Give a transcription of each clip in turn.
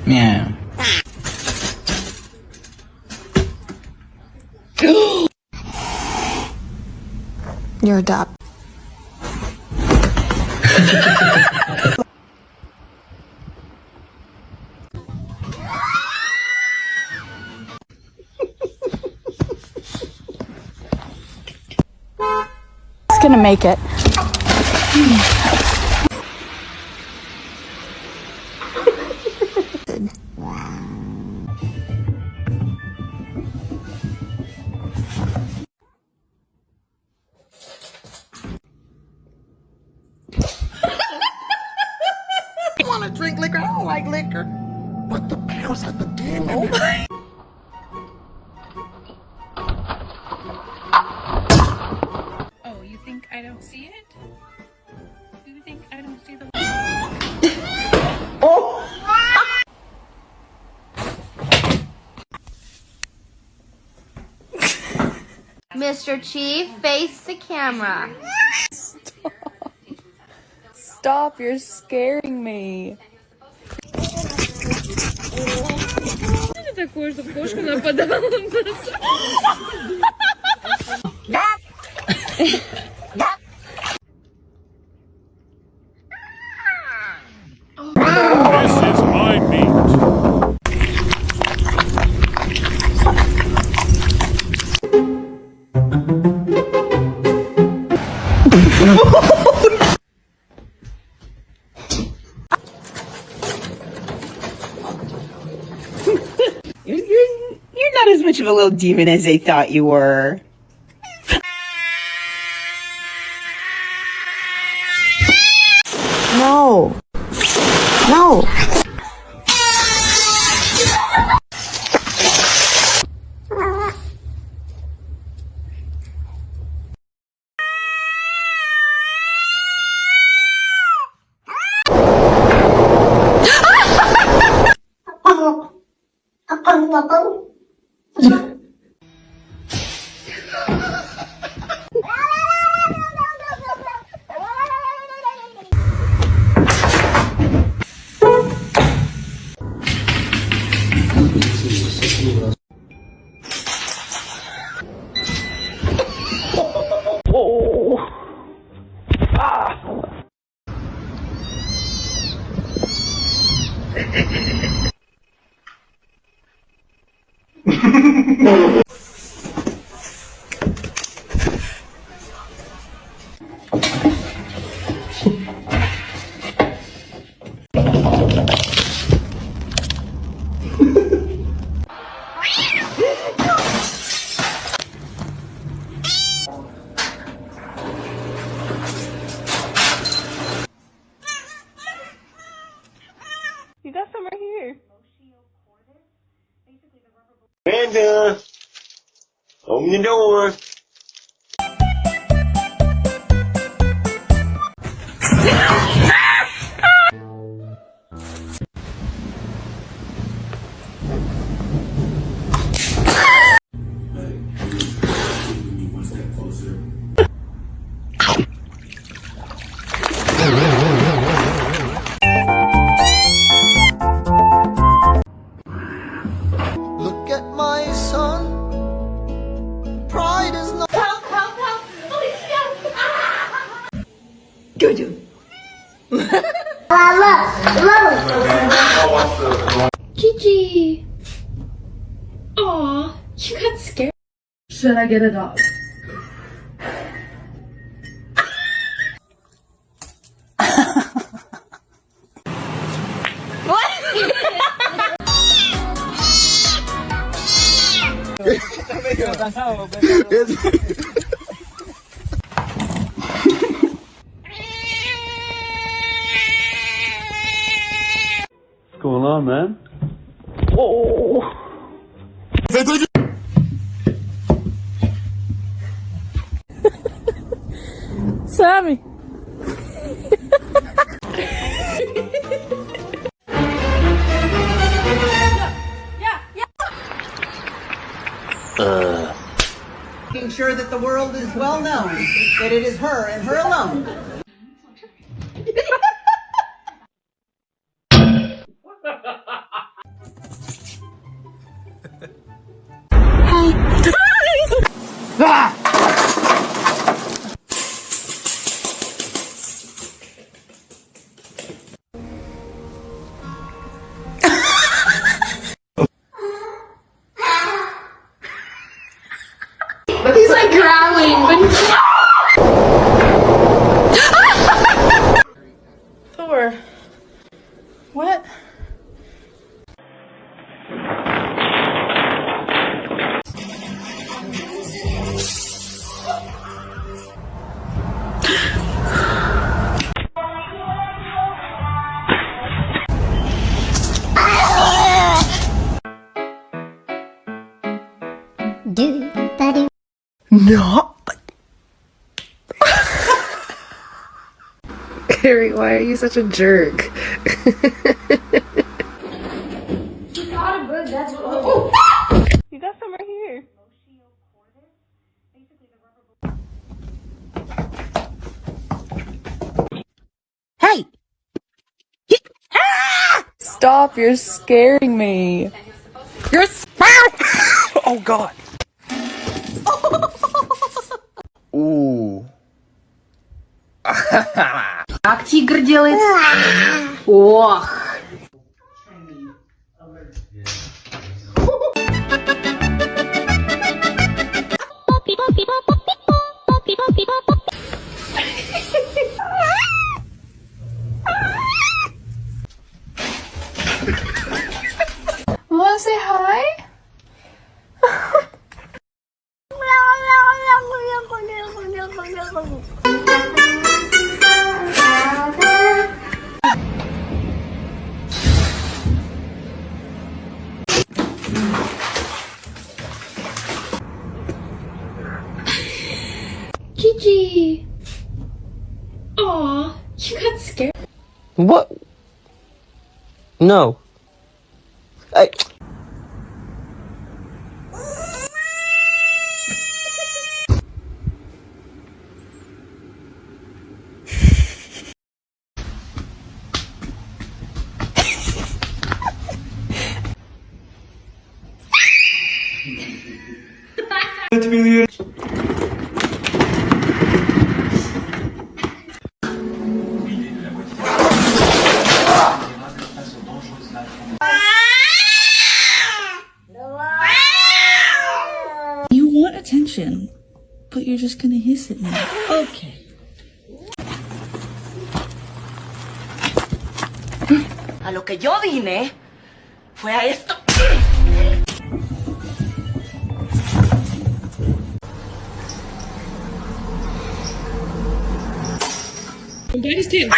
Meow. You're a dog. It's gonna make it. I want to drink liquor. I don't like liquor. But the bear's at the game. Oh, you think I don't see it? You think I don't see the... Oh! Mr. Chief, face the camera. Stop, you're scaring me. Такое, чтобы кошка нападала на нас. This is my meat. You're not as much of a little demon as they thought you were. No. No. You got some right here. Amanda, open the door. Look at my son. Pride is not. Help, help, help! Police! Gigi! Aw, you got scared. Should I get a dog? What's going on, man? Sammy. Making sure that the world is well known that it is her and her alone. No. Harry, why are you such a jerk? You got some right here. Hey! Stop, you're scaring me. You're Oh god. Ooh. Как тигр делает? Ох. Wanna say hi? Gigi. Aw, you got scared. What? No. I... You want attention, but you're just gonna hiss at me. Okay. A lo que yo vine fue a esto. Bite his tail.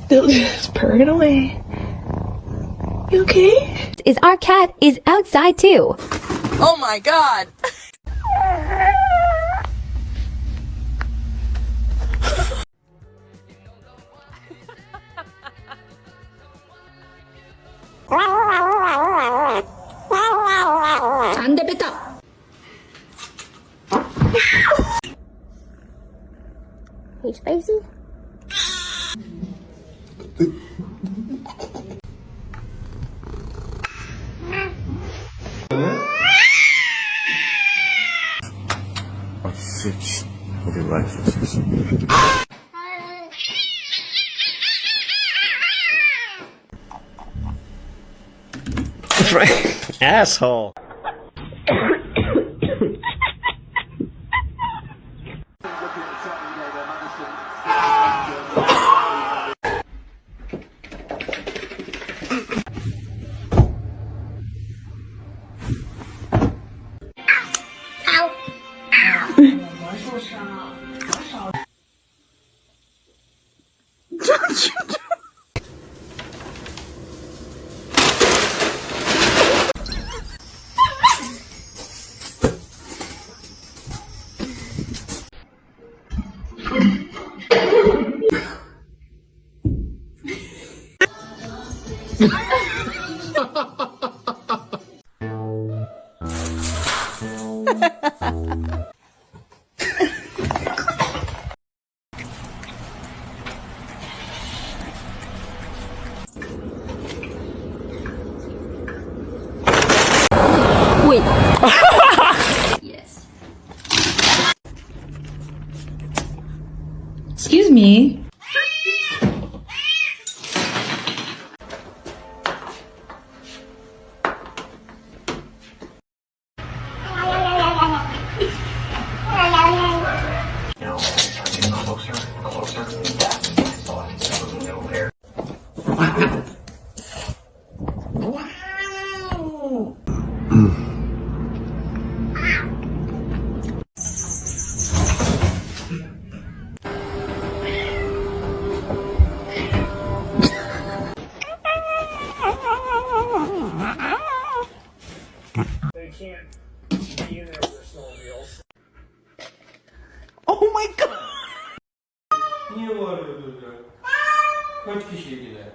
Still just purring away. You okay? Is our cat is outside too. Oh my god. 안 돼, 뱉어. Hey, spicy. A fix of your life. Asshole. Wait. Yes. Excuse me. They can't be in there with their snowmobiles. Oh my god! Niye bağırıyordun ya? Kaç kişiydiler?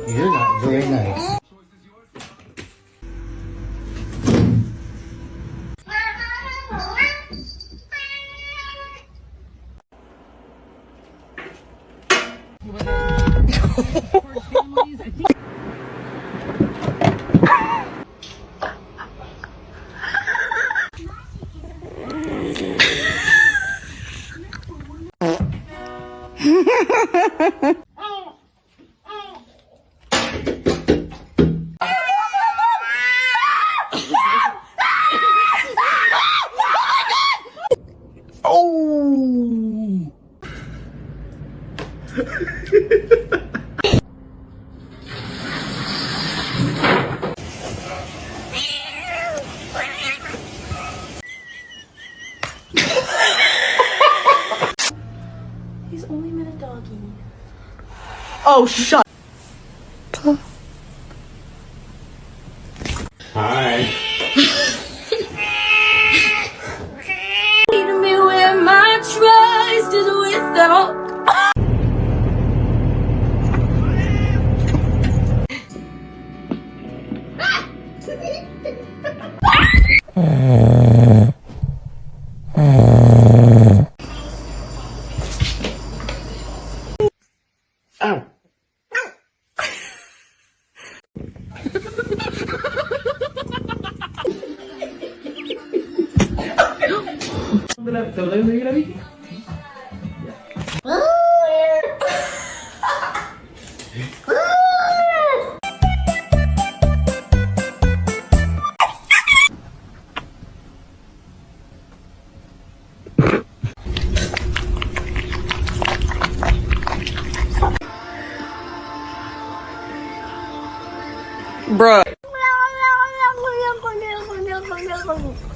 You're not very nice. He's only been a doggy. Oh, shut. Hi. Lead me where my trust is without. Ow. ¿Te lo debes ir a mí? Bruh.